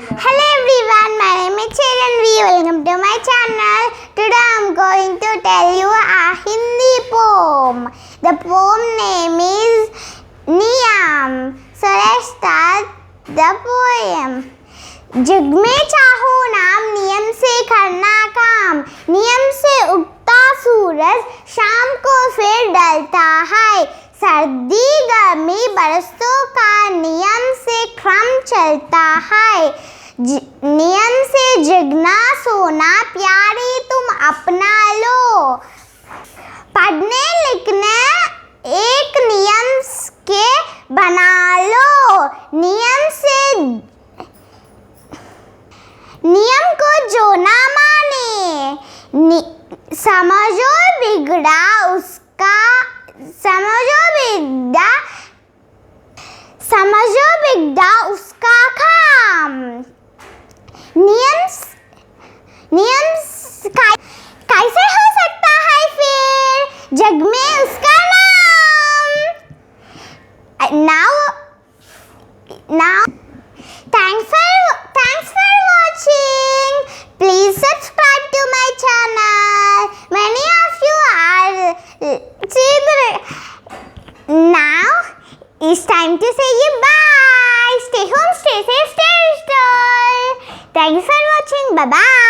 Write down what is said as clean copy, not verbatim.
Hello everyone, my name is Chaaranvi. Welcome to my channel. Today I am going to tell you a Hindi poem. The poem name is Niyam. So let's start the poem. जग में चाहो नाम, नियम से करना काम, नियम से उगता सूरज शाम को फिर ढलता है, सर्दी गर्मी बरसों का नियम से क्रम चलता है, नियम से जगना सोना प्यारे तुम अपना लो, पढ़ने लिखने एक नियम के बना लो, नियम को जो ना माने समझो बिगड़ा उसका काम, नियम कैसे हो सकता है फिर जग में उसका नाम। Thanks for watching. Please subscribe to my channel. Many of you are now. It's time to say you bye. Stay home, stay safe, stay restored. Thanks for watching. Bye bye.